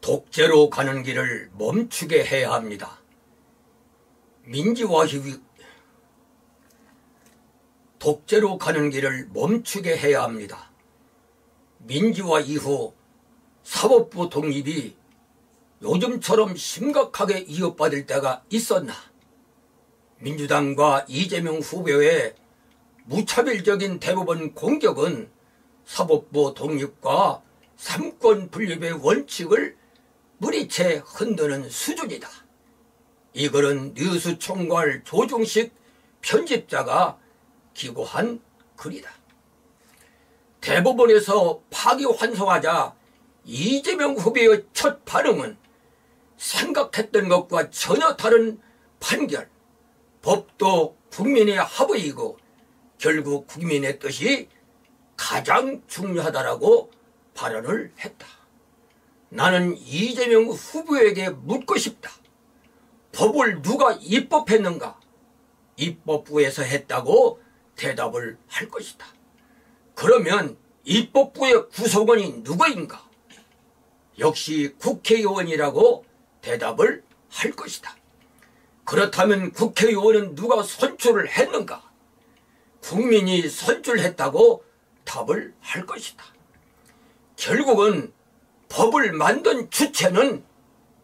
독재로 가는 길을 멈추게 해야 합니다. 독재로 가는 길을 멈추게 해야 합니다. 민주화 이후 사법부 독립이 요즘처럼 심각하게 위협받을 때가 있었나? 민주당과 이재명 후보의 무차별적인 대법원 공격은 사법부 독립과 삼권 분립의 원칙을 무리채 흔드는 수준이다. 이글은 뉴스 총괄 조중식 편집자가 기고한 글이다. 대법원에서 파기환송하자 이재명 후보의 첫 반응은 생각했던 것과 전혀 다른 판결, 법도 국민의 합의이고 결국 국민의 뜻이 가장 중요하다라고 발언을 했다. 나는 이재명 후보에게 묻고 싶다. 법을 누가 입법했는가? 입법부에서 했다고 대답을 할 것이다. 그러면 입법부의 구성원이 누구인가? 역시 국회의원이라고 대답을 할 것이다. 그렇다면 국회의원은 누가 선출을 했는가? 국민이 선출했다고 답을 할 것이다. 결국은 법을 만든 주체는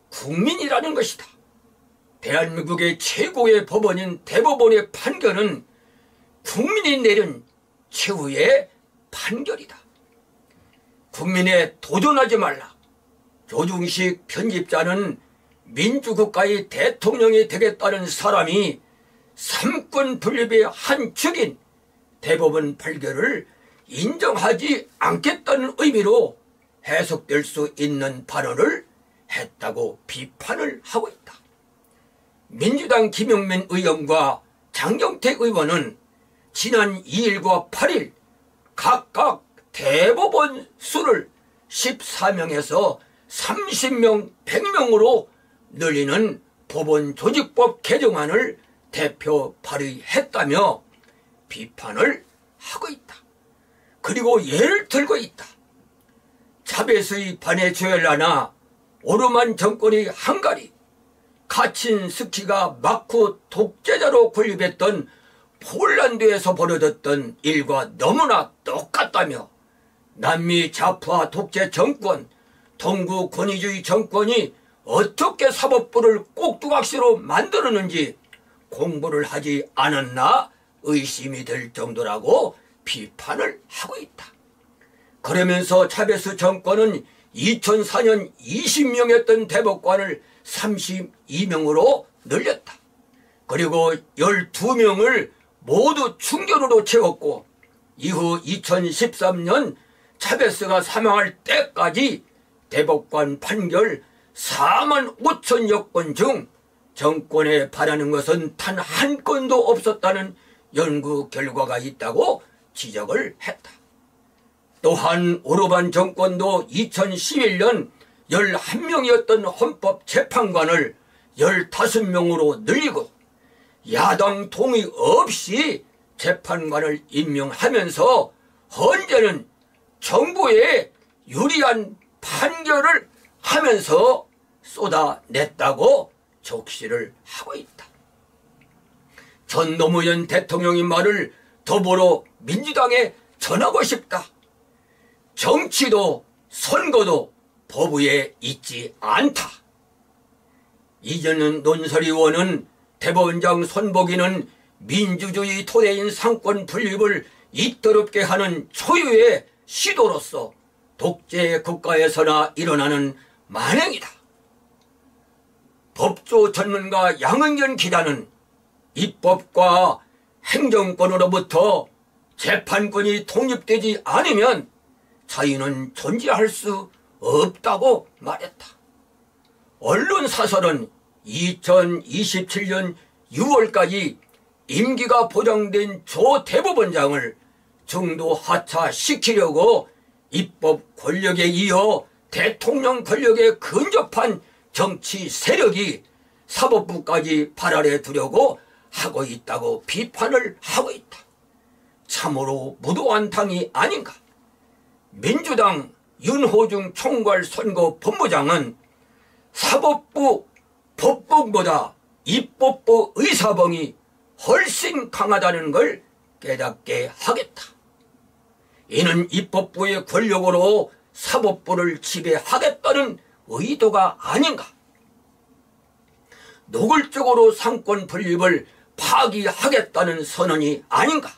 국민이라는 것이다. 대한민국의 최고의 법원인 대법원의 판결은 국민이 내린 최후의 판결이다. 국민에 도전하지 말라. 조중식 편집자는 민주국가의 대통령이 되겠다는 사람이 삼권 분립의 한 축인 대법원 판결을 인정하지 않겠다는 의미로 해석될 수 있는 발언을 했다고 비판을 하고 있다. 민주당 김용민 의원과 장경태 의원은 지난 2일과 8일 각각 대법원 수를 14명에서 30명, 100명으로 늘리는 법원 조직법 개정안을 대표 발의했다며 비판을 하고 있다. 그리고 예를 들고 있다. 차베스의 바네수엘라나 오르만 정권의 헝가리, 카친스키가 마쿠 독재자로 군립했던 폴란드에서 벌어졌던 일과 너무나 똑같다며 남미 좌파 독재 정권, 동구 권위주의 정권이 어떻게 사법부를 꼭두각시로 만들었는지 공부를 하지 않았나 의심이 될 정도라고 비판을 하고 있다. 그러면서 차베스 정권은 2004년 20명이었던 대법관을 32명으로 늘렸다. 그리고 12명을 모두 충견으로 채웠고 이후 2013년 차베스가 사망할 때까지 대법관 판결 4만 5천여 건 중 정권에 바라는 것은 단 한 건도 없었다는 연구 결과가 있다고 지적을 했다. 또한 오르반 정권도 2011년 11명이었던 헌법재판관을 15명으로 늘리고 야당 동의 없이 재판관을 임명하면서 헌재는 정부에 유리한 판결을 하면서 쏟아냈다고 적시를 하고 있다. 전 노무현 대통령의 말을 더불어 민주당에 전하고 싶다. 정치도 선거도 법 위에 있지 않다. 이재명 논설위원은 대법원장 손보기는 민주주의 토대인 상권 분립을 잇더럽게 하는 초유의 시도로서 독재 국가에서나 일어나는 만행이다. 법조 전문가 양은견 기자는 입법과 행정권으로부터 재판권이 독립되지 않으면 자유는 존재할 수 없다고 말했다. 언론사설은 2027년 6월까지 임기가 보장된 조 대법원장을 정도 하차시키려고 입법 권력에 이어 대통령 권력에 근접한 정치 세력이 사법부까지 발 아래 두려고 하고 있다고 비판을 하고 있다. 참으로 무도한 당이 아닌가. 민주당 윤호중 총괄선거본부장은 사법부 법봉보다 입법부 의사봉이 훨씬 강하다는 걸 깨닫게 하겠다. 이는 입법부의 권력으로 사법부를 지배하겠다는 의도가 아닌가? 노골적으로 상권 분립을 파기하겠다는 선언이 아닌가?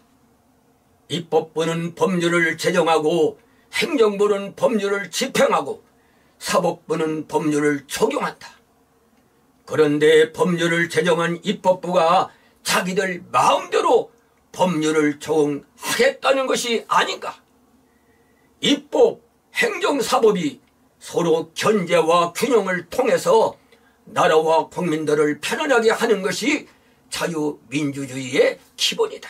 입법부는 법률을 제정하고 행정부는 법률을 집행하고 사법부는 법률을 적용한다. 그런데 법률을 제정한 입법부가 자기들 마음대로 법률을 적용하겠다는 것이 아닌가? 입법, 행정사법이 서로 견제와 균형을 통해서 나라와 국민들을 편안하게 하는 것이 자유민주주의의 기본이다.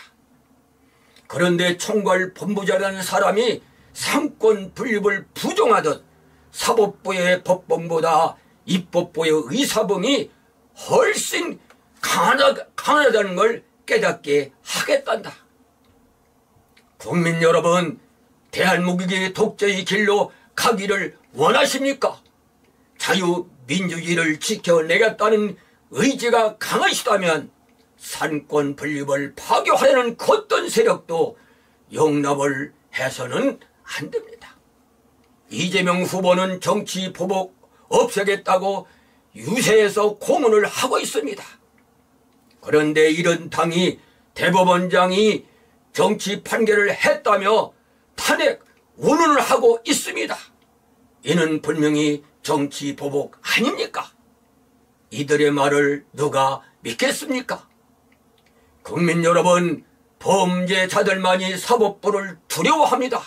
그런데 총괄 본부장이라는 사람이 상권 분립을 부정하듯 사법부의 법봉보다 입법부의 의사봉이 훨씬 강하다는 걸 깨닫게 하겠단다. 국민 여러분, 대한민국의 독재의 길로 가기를 원하십니까? 자유민주주의를 지켜내겠다는 의지가 강하시다면 상권 분립을 파괴하려는 어떤 세력도 용납을 해서는 안 됩니다. 이재명 후보는 정치 보복 없애겠다고 유세에서 공언을 하고 있습니다. 그런데 이런 당이 대법원장이 정치 판결을 했다며 탄핵 운운을 하고 있습니다. 이는 분명히 정치 보복 아닙니까? 이들의 말을 누가 믿겠습니까? 국민 여러분, 범죄자들만이 사법부를 두려워합니다.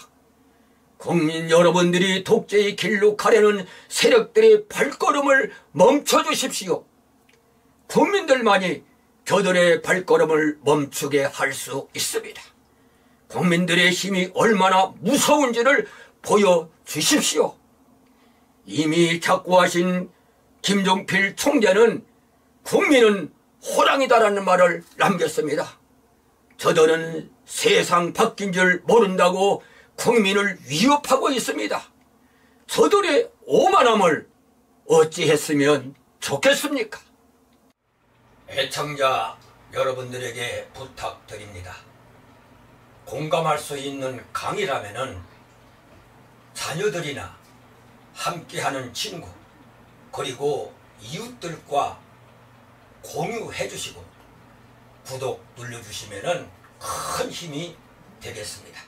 국민 여러분들이 독재의 길로 가려는 세력들의 발걸음을 멈춰주십시오. 국민들만이 저들의 발걸음을 멈추게 할 수 있습니다. 국민들의 힘이 얼마나 무서운지를 보여주십시오. 이미 작고하신 김종필 총재는 국민은 호랑이다라는 말을 남겼습니다. 저들은 세상 바뀐 줄 모른다고 국민을 위협하고 있습니다. 저들의 오만함을 어찌했으면 좋겠습니까? 애청자 여러분들에게 부탁드립니다. 공감할 수 있는 강의라면은 자녀들이나 함께하는 친구 그리고 이웃들과 공유해 주시고 구독 눌러주시면은 큰 힘이 되겠습니다.